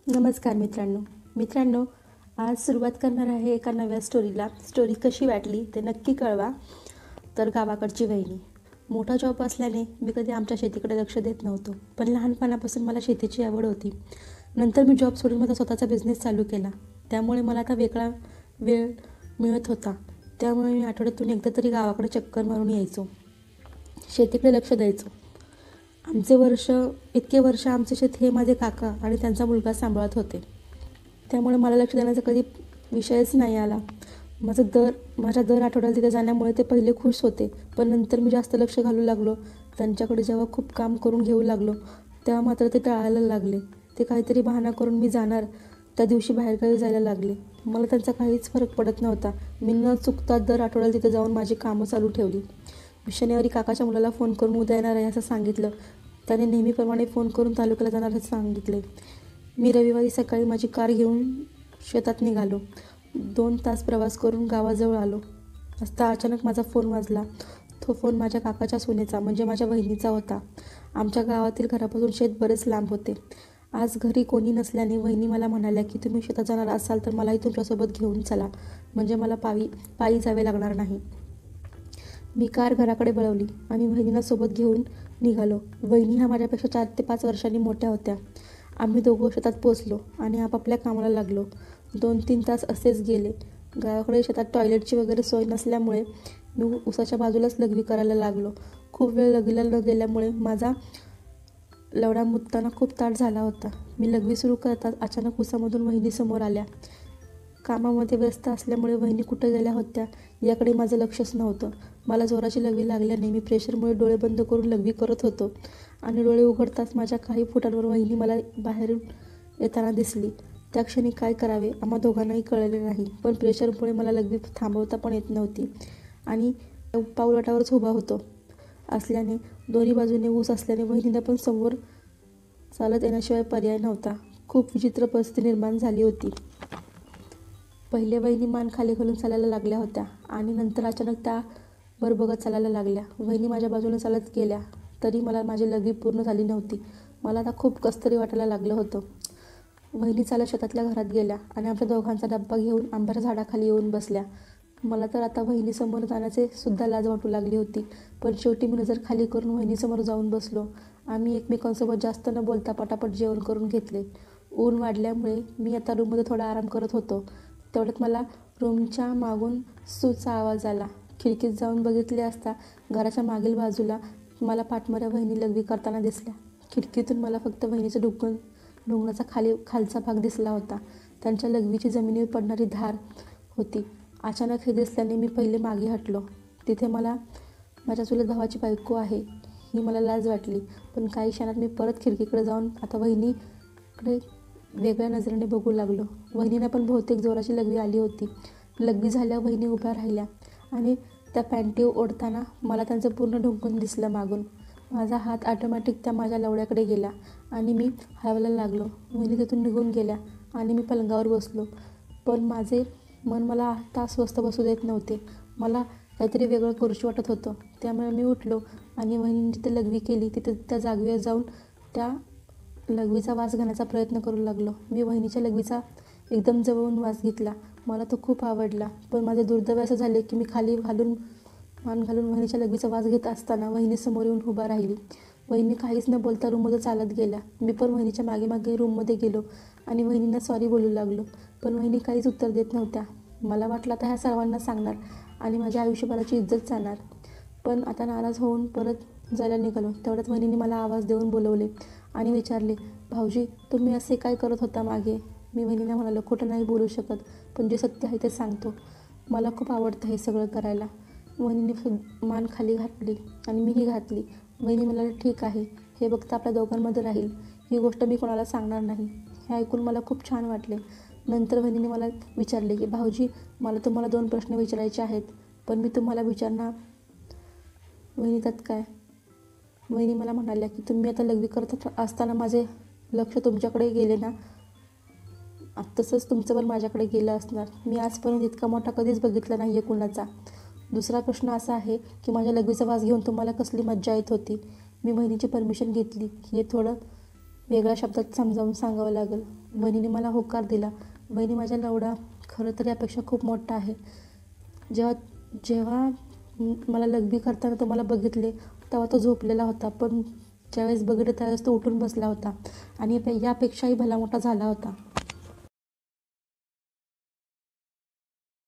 नमस्कार मित्रांनो, आज सुरुवात करणार आहे एका नव्या स्टोरीला. स्टोरी कशी वाटली ते नक्की कळवा. तर गावाकडची वहिनी. मोठा जॉब असल्याने मी कधी आमच्या शेतीकडे लक्ष देत नव्हतो, पण लहानपणापासून मला शेतीची आवड होती. नंतर मी जॉब सोडून माझा स्वतःचा बिझनेस चालू केला, त्यामुळे मला आता वेगळा वेळ मिळत होता. त्यामुळे मी आठवड्यातून एकदा तरी गावाकडे चक्कर मारून यायचो, शेतीकडे लक्ष द्यायचो. इतके वर्ष आमचे शेत हे माझे काका आणि त्यांचा मुलगा सांभाळत होते, त्यामुळे मला लक्ष देण्याचा कधी विषयच नाही आला. माझ्या दर आठवड्याला तिथे जाण्यामुळे ते पहिले खुश होते, पण नंतर मी जास्त लक्ष घालू लागलो. त्यांच्याकडे जेव्हा खूप काम करून घेऊ लागलो, तेव्हा मात्र ते टाळायला लागले. ते काहीतरी बहाणा करून मी जाणार त्या दिवशी बाहेरगावी जायला लागले. मला त्यांचा काहीच फरक पडत नव्हता. मी न चुकता दर आठवड्याला तिथे जाऊन माझी कामं चालू ठेवली. मी शनिवारी काकाच्या मुलाला फोन करून उद्या येणार आहे असं सांगितलं. त्याने नेहमीप्रमाणे फोन करून तालुक्याला जाणार असं सांगितले. मी रविवारी सकाळी माझी कार घेऊन शेतात निघालो. 2 तास प्रवास करून गावाजवळ आलो असता अचानक माझा फोन वाजला. तो फोन माझ्या काकाच्या सुनेचा म्हणजे माझ्या वहिनीचा होता. आमच्या गावातील घरापासून शेत बरेच लांब होते. आज घरी कोणी नसल्याने वहिनी मला म्हणाल्या की तुम्ही शेतात जाणार असाल तर मलाही तुमच्यासोबत घेऊन चला, म्हणजे मला पायी जावे लागणार नाही. मी कार घराकडे वळवली आणि वहिनीला सोबत घेऊन निघालो. वहिनी ह्या माझ्यापेक्षा 4 ते 5 वर्षांनी मोठ्या होत्या. आम्ही दोघं शेतात पोचलो आणि आपापल्या कामाला लागलो. 2-3 तास असेच गेले. गावाकडे शेतात टॉयलेटची वगैरे सोय नसल्यामुळे मी उसाच्या बाजूलाच लघवी करायला लागलो. खूप वेळ लघवीला न गेल्यामुळे माझा लवडा मुतताना खूप ताट झाला होता. मी लघवी सुरू करताच अचानक उसामधून वहिनी समोर आल्या. कामामध्ये व्यस्त असल्यामुळे वहिनी कुठं गेल्या होत्या याकडे माझं लक्षच नव्हतं. मला जोराची लघवी लागल्याने मी प्रेशरमुळे डोळे बंद करून लघवी करत होतो आणि डोळे उघडताच माझ्या काही फुटांवर वहिनी मला बाहेरून येताना दिसली. त्या क्षणी काय करावे आम्हा दोघांनाही कळले नाही, पण प्रेशरमुळे मला लघवी थांबवता पण येत नव्हती आणि पाऊलवाटावरच उभा होतो असल्याने दोन्ही बाजूने ऊस असल्याने वहिनीला पण समोर चालत येण्याशिवाय पर्याय नव्हता. खूप विचित्र परिस्थिती निर्माण झाली होती. पहिले वहिनी मान खाली घालून चालायला लागल्या होत्या आणि नंतर अचानक त्या वर बघत चालायला लागल्या. वहिनी माझ्या बाजूने चालत गेल्या तरी मला माझी लघवी पूर्ण झाली नव्हती. मला आता खूप कसतरी वाटायला लागलं होतं. वहिनी चालत शेतातल्या घरात गेल्या आणि आमच्या दोघांचा डब्बा घेऊन आंब्याच्या झाडाखाली येऊन बसल्या. मला तर आता वहिनीसमोर जाण्याचे सुद्धा लाज वाटू लागली होती, पण शेवटी मी नजर खाली करून वहिनीसमोर जाऊन बसलो. आम्ही एकमेकांसोबत जास्त न बोलता पटापट जेवण करून घेतले. ऊन वाढल्यामुळे मी आता रूममध्ये थोडा आराम करत होतो. तेवढ्यात मला रूमच्या मागून सूचा आवाज आला. खिडकीत जाऊन बघितले असता घराच्या मागील बाजूला मला पाठमोऱ्या वहिनी लघवी करताना दिसल्या. खिडकीतून मला फक्त वहिनीचं डोंगराचा खालचा भाग दिसला होता. त्यांच्या लघवीची जमिनीवर पडणारी धार होती. अचानक हे दिसल्याने मी पहिले मागे हटलो. तिथे मला माझ्या चुलत भावाची बायको आहे ही मला लाज वाटली, पण काही क्षणात मी परत खिडकीकडे जाऊन आता वहिनीकडे वेगळ्या नजरेने बघू लागलो. वहिनीला पण बहुतेक जोराची लघवी आली होती. लघवी झाल्या वहिनी उभ्या राहिल्या आणि त्या पॅन्टी ओढताना मला त्यांचं पूर्ण ढुंकून दिसलं मागून. माझा हात ऑटोमॅटिक त्या माझ्या लवड्याकडे गेला आणि मी हलवायला लागलो. वहिनी तिथून निघून गेल्या आणि मी पलंगावर बसलो. पण माझे मन मला आता स्वस्थ बसू देत नव्हते. मला काहीतरी वेगळं करूशी वाटत होतं. त्यामुळे मी उठलो आणि वहिनीने जिथे लघवी केली तिथे त्या जागेवर जाऊन त्या लघवीचा वास घेण्याचा प्रयत्न करू लागलो. मी वहिनीच्या लघवीचा एकदम जवळून वास घेतला. मला तो खूप आवडला, पण माझे दुर्दैव असं झाले की मी मान घालून वहिनीच्या लघवीचा वास घेत असताना वहिनी समोर येऊन उभा राहिली. वहिनी काहीच न बोलता रूममध्ये चालत गेल्या. मी पण वहिनीच्या मागे मागे रूममध्ये गेलो आणि वहिनींना सॉरी बोलू लागलो, पण वहिनी काहीच उत्तर देत नव्हत्या. मला वाटलं आता ह्या सर्वांना सांगणार आणि माझ्या आयुष्यभराची इज्जत जाणार, पण आता नाराज होऊन परत जायला निघालो. तेवढ्यात वहिनीने मला आवाज देऊन बोलवले आणि विचारले, भाऊजी तुम्ही असे काय करत होता मागे? मी वहिनीला म्हणालो, खोटं नाही बोलू शकत, पण जे सत्य आहे ते सांगतो. मला खूप आवडतं हे सगळं करायला. वहिनीने मान खाली घातली आणि मीही घातली. वहिनी म्हणाली, ठीक आहे, हे बघता आपल्या दोघांमध्ये राहील. ही गोष्ट मी कोणाला सांगणार नाही. हे ऐकून मला खूप छान वाटले. नंतर वहिनीने मला विचारले की भाऊजी मला तुम्हाला 2 प्रश्न विचारायचे आहेत, पण मी तुम्हाला विचारणार. वहिनी त्यात काय? वहिनी मला म्हणाल्या की तुम्ही आता लघवी करत असताना माझे लक्ष तुमच्याकडे गेले ना, तसंच तुमचं पण माझ्याकडे गेलं असणार. मी आजपर्यंत इतका मोठा कधीच बघितला नाही आहे कुणाचा. दुसरा प्रश्न असा आहे की माझ्या लघवीचा वास घेऊन तुम्हाला कसली मज्जा येत होती? मी वहिनीची परमिशन घेतली. हे थोडं वेगळ्या शब्दात समजावून सांगावं लागेल. बहिणीने मला होकार दिला. बहिणी माझ्या लवडा खरं तर यापेक्षा खूप मोठा आहे. जेव्हा जेव्हा मला लघवी करताना तो मला बघितले तेव्हा तो झोपलेला होता, पण ज्यावेळेस बघितलं त्यावेळेस तो उठून बसला होता आणि यापेक्षाही भला मोठा झाला होता.